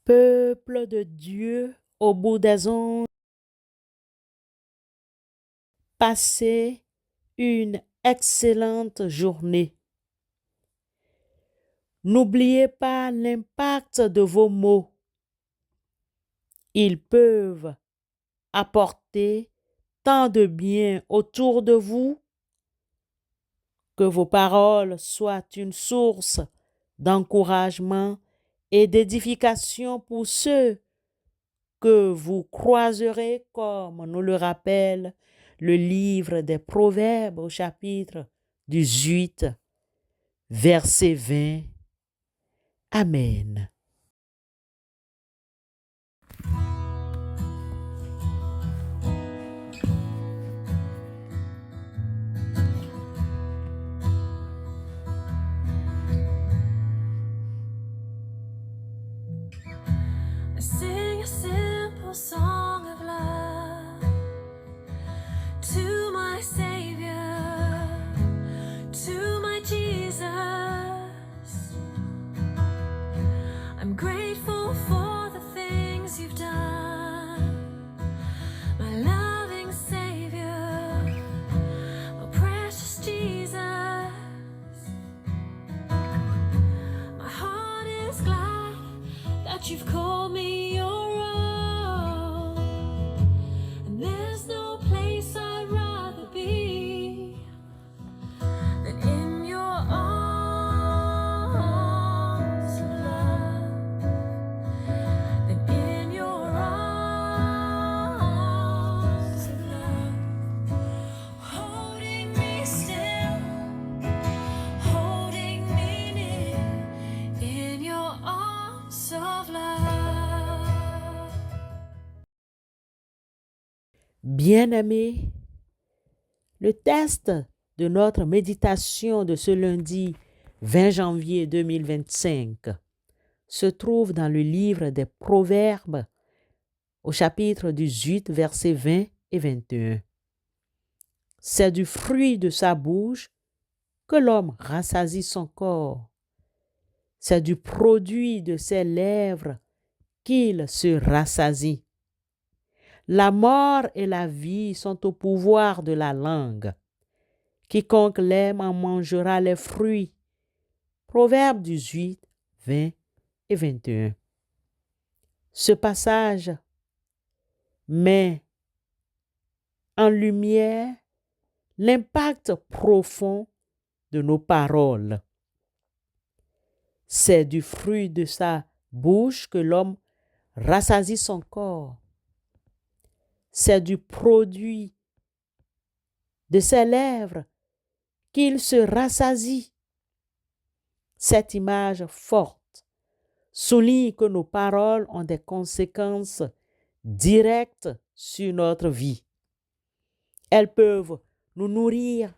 Peuple de Dieu, au bout des ondes, passez une excellente journée. N'oubliez pas l'impact de vos mots. Ils peuvent apporter tant de bien autour de vous. Que vos paroles soient une source d'encouragement et d'édification pour ceux que vous croiserez, comme nous le rappelle le livre des Proverbes au chapitre 18, verset 20. Amen. I sing a simple song of love to my Savior, to my Jesus. I'm grateful for the things you've done, my loving Savior, oh precious Jesus. My heart is glad that you've called me your own, and there's no place I'd rather be than in your arms of love, than in your arms of love, holding me still, holding me near, in your arms of love. Bien-aimés, le texte de notre méditation de ce lundi 20 janvier 2025 se trouve dans le livre des Proverbes au chapitre 18, versets 20 et 21. C'est du fruit de sa bouche que l'homme rassasie son corps. C'est du produit de ses lèvres qu'il se rassasie. La mort et la vie sont au pouvoir de la langue. Quiconque l'aime en mangera les fruits. Proverbe 18, 20 et 21. Ce passage met en lumière l'impact profond de nos paroles. C'est du fruit de sa bouche que l'homme rassasie son corps. C'est du produit de ses lèvres qu'il se rassasie. Cette image forte souligne que nos paroles ont des conséquences directes sur notre vie. Elles peuvent nous nourrir,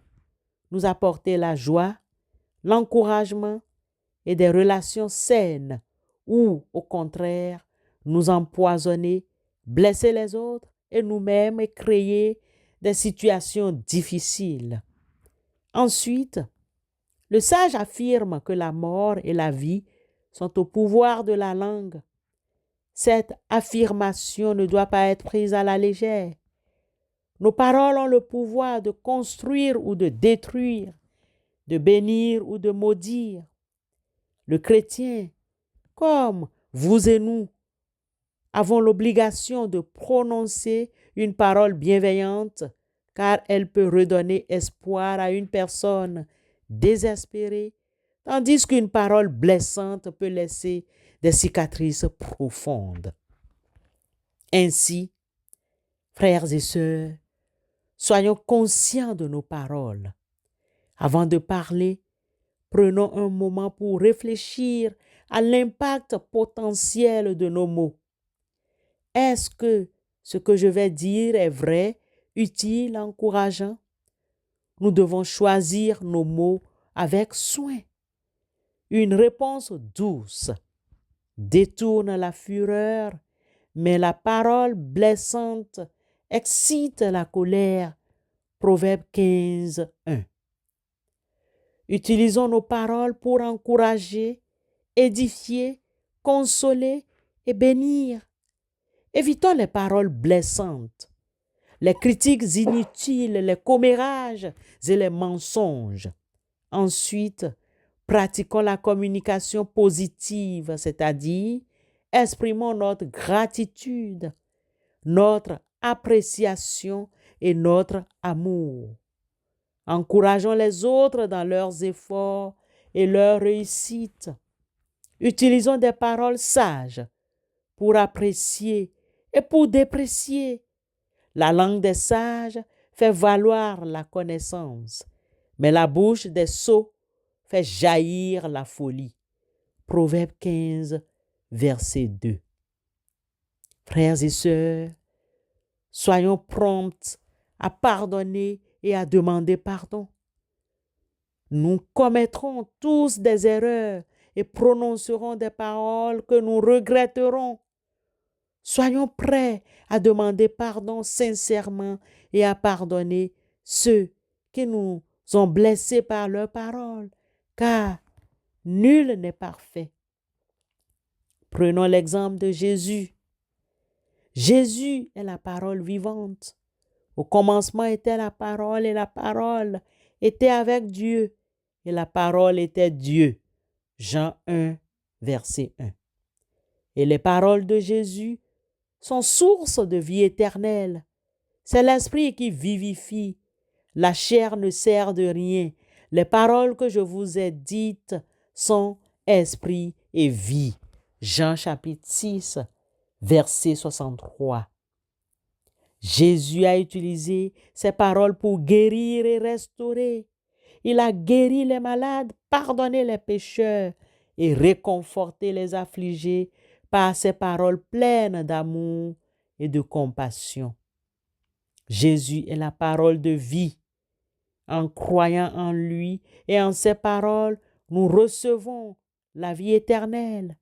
nous apporter la joie, l'encouragement et des relations saines, ou au contraire, nous empoisonner, blesser les autres et nous-mêmes et créer des situations difficiles. Ensuite, le sage affirme que la mort et la vie sont au pouvoir de la langue. Cette affirmation ne doit pas être prise à la légère. Nos paroles ont le pouvoir de construire ou de détruire, de bénir ou de maudire. Le chrétien, comme vous et nous, avons l'obligation de prononcer une parole bienveillante, car elle peut redonner espoir à une personne désespérée, tandis qu'une parole blessante peut laisser des cicatrices profondes. Ainsi, frères et sœurs, soyons conscients de nos paroles. Avant de parler, prenons un moment pour réfléchir à l'impact potentiel de nos mots. Est-ce que ce que je vais dire est vrai, utile, encourageant? Nous devons choisir nos mots avec soin. Une réponse douce détourne la fureur, mais la parole blessante excite la colère. Proverbe 15, 1. Utilisons nos paroles pour encourager, édifier, consoler et bénir. Évitons les paroles blessantes, les critiques inutiles, les commérages et les mensonges. Ensuite, pratiquons la communication positive, c'est-à-dire exprimons notre gratitude, notre appréciation et notre amour. Encourageons les autres dans leurs efforts et leurs réussites. Utilisons des paroles sages pour apprécier et pour déprécier. La langue des sages fait valoir la connaissance, mais la bouche des sots fait jaillir la folie. Proverbe 15, verset 2. Frères et sœurs, soyons prompts à pardonner et à demander pardon. Nous commettrons tous des erreurs et prononcerons des paroles que nous regretterons. Soyons prêts à demander pardon sincèrement et à pardonner ceux qui nous ont blessés par leurs paroles, car nul n'est parfait. Prenons l'exemple de Jésus. Jésus est la parole vivante. Au commencement était la parole et la parole était avec Dieu et la parole était Dieu. Jean 1, verset 1. Et les paroles de Jésus sont source de vie éternelle. C'est l'esprit qui vivifie. La chair ne sert de rien. Les paroles que je vous ai dites sont esprit et vie. Jean chapitre 6, verset 63. Jésus a utilisé ces paroles pour guérir et restaurer. Il a guéri les malades, pardonné les pécheurs et réconforté les affligés par ses paroles pleines d'amour et de compassion. Jésus est la parole de vie. En croyant en lui et en ses paroles, nous recevons la vie éternelle.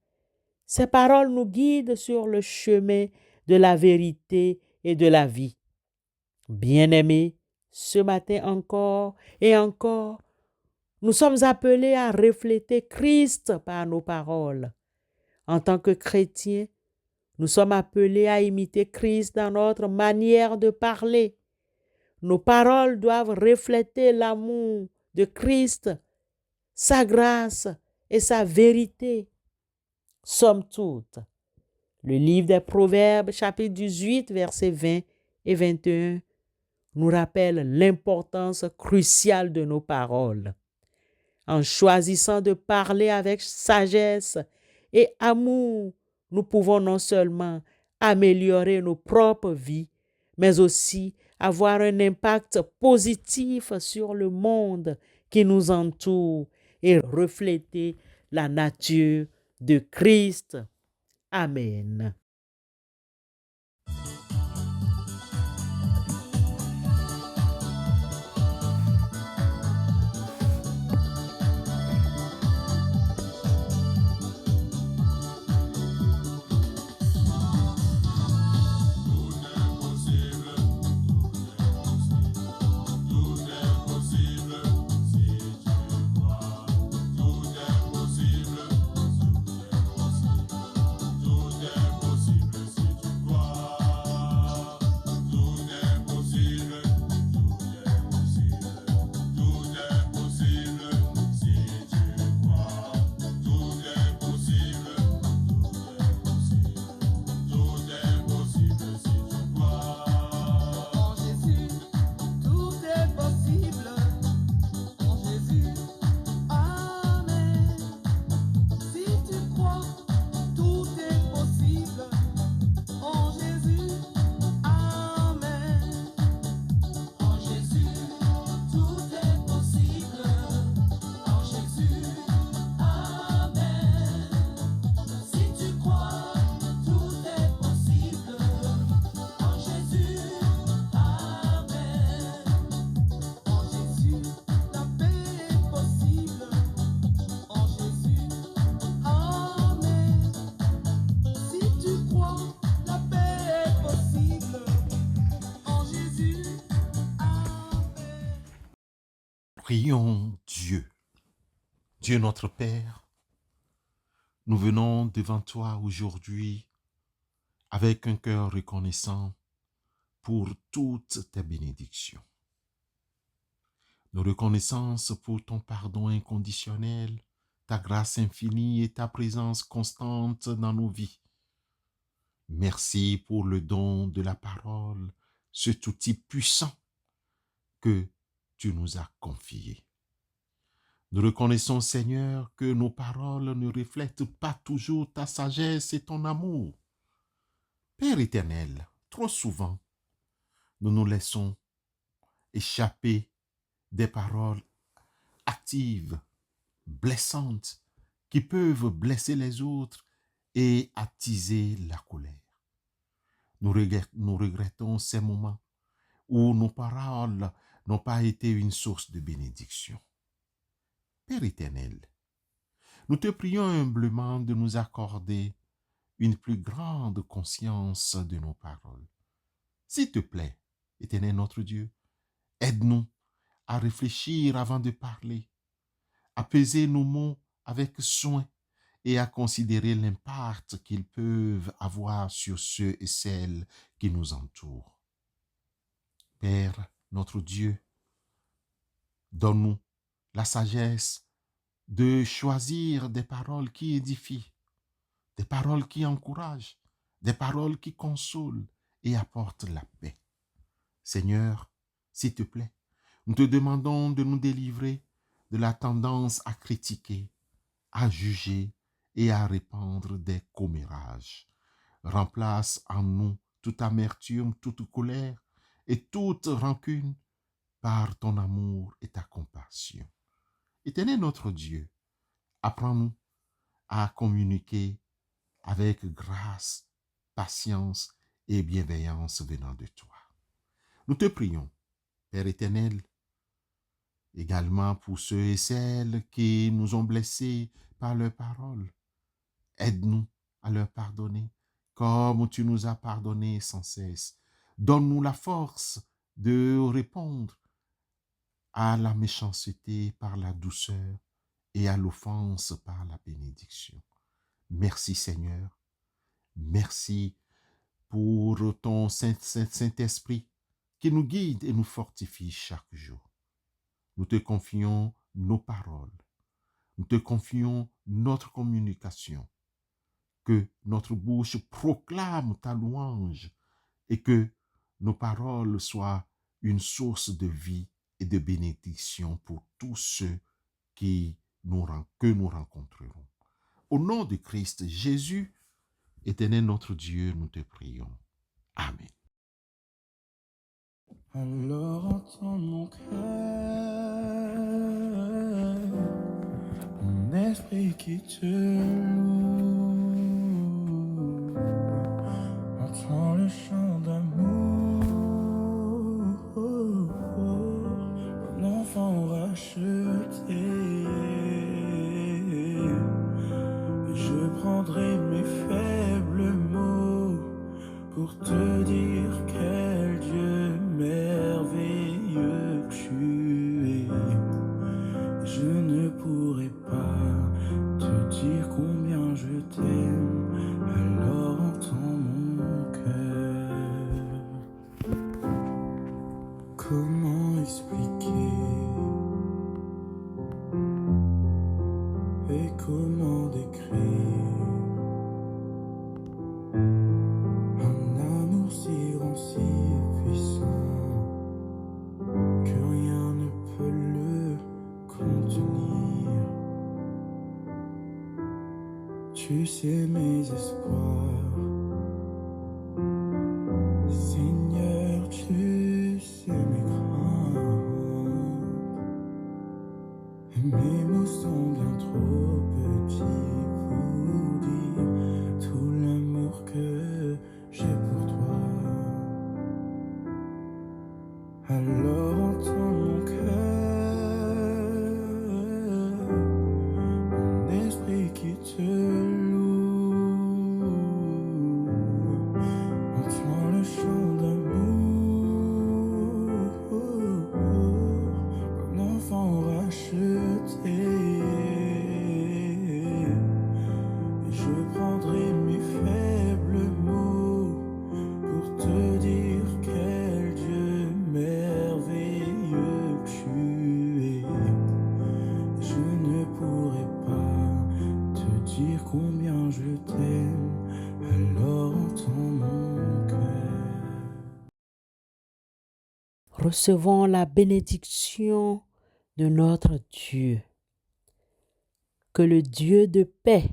Ces paroles nous guident sur le chemin de la vérité et de la vie. Bien-aimés, ce matin encore et encore, nous sommes appelés à refléter Christ par nos paroles. En tant que chrétiens, nous sommes appelés à imiter Christ dans notre manière de parler. Nos paroles doivent refléter l'amour de Christ, sa grâce et sa vérité. Somme toute, le livre des Proverbes, chapitre 18, versets 20 et 21, nous rappelle l'importance cruciale de nos paroles. En choisissant de parler avec sagesse et amour, nous pouvons non seulement améliorer nos propres vies, mais aussi avoir un impact positif sur le monde qui nous entoure et refléter la nature de Christ. Amen. Prions Dieu. Dieu notre Père, nous venons devant toi aujourd'hui avec un cœur reconnaissant pour toutes tes bénédictions. Nos reconnaissances pour ton pardon inconditionnel, ta grâce infinie et ta présence constante dans nos vies. Merci pour le don de la parole, cet outil puissant que tu nous as confié. Nous reconnaissons, Seigneur, que nos paroles ne reflètent pas toujours ta sagesse et ton amour. Père éternel, trop souvent, nous nous laissons échapper des paroles actives, blessantes, qui peuvent blesser les autres et attiser la colère. Nous regrettons ces moments où nos paroles n'ont pas été une source de bénédiction. Père éternel, nous te prions humblement de nous accorder une plus grande conscience de nos paroles. S'il te plaît, éternel notre Dieu, aide-nous à réfléchir avant de parler, à peser nos mots avec soin et à considérer l'impact qu'ils peuvent avoir sur ceux et celles qui nous entourent. Père, notre Dieu, donne-nous la sagesse de choisir des paroles qui édifient, des paroles qui encouragent, des paroles qui consolent et apportent la paix. Seigneur, s'il te plaît, nous te demandons de nous délivrer de la tendance à critiquer, à juger et à répandre des commérages. Remplace en nous toute amertume, toute colère et toute rancune par ton amour et ta compassion. Éternel notre Dieu, apprends-nous à communiquer avec grâce, patience et bienveillance venant de toi. Nous te prions, Père éternel, également pour ceux et celles qui nous ont blessés par leurs paroles. Aide-nous à leur pardonner, comme tu nous as pardonné sans cesse. Donne-nous la force de répondre à la méchanceté par la douceur et à l'offense par la bénédiction. Merci Seigneur. Merci pour ton Saint-Esprit qui nous guide et nous fortifie chaque jour. Nous te confions nos paroles. Nous te confions notre communication. Que notre bouche proclame ta louange et que nos paroles soient une source de vie et de bénédiction pour tous ceux que nous rencontrerons. Au nom de Christ Jésus, éternel notre Dieu, nous te prions. Amen. Alors entends mon cœur, mon esprit qui te loue, entends le chant d'amour, mon enfant racheté. Je prendrai mes faibles mots pour te dire quel Dieu merveilleux tu es. Je ne pourrai pas te dire combien je t'aime, alors entends mon cœur. Comment expliquer et comment décrire un amour si grand, si puissant, que rien ne peut le contenir. Tu sais mes espoirs, Seigneur, tu sais mes craintes. Mes mots sont bien trop petits pour dire tout l'amour que j'ai pour toi. Alors entends mon cœur, mon esprit qui te loue, entends le chant d'amour, mon enfant racheté. Je prendrai mes faibles mots recevons la bénédiction de notre Dieu. Que le Dieu de paix,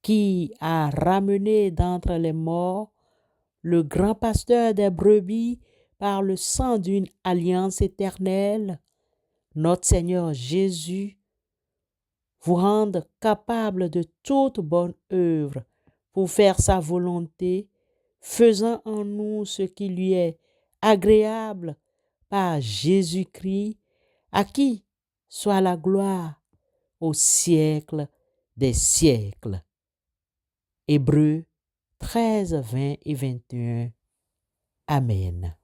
qui a ramené d'entre les morts le grand pasteur des brebis par le sang d'une alliance éternelle, notre Seigneur Jésus, vous rende capable de toute bonne œuvre pour faire sa volonté, faisant en nous ce qui lui est agréable par Jésus-Christ, à qui soit la gloire au siècle des siècles. Hébreux 13, 20 et 21. Amen.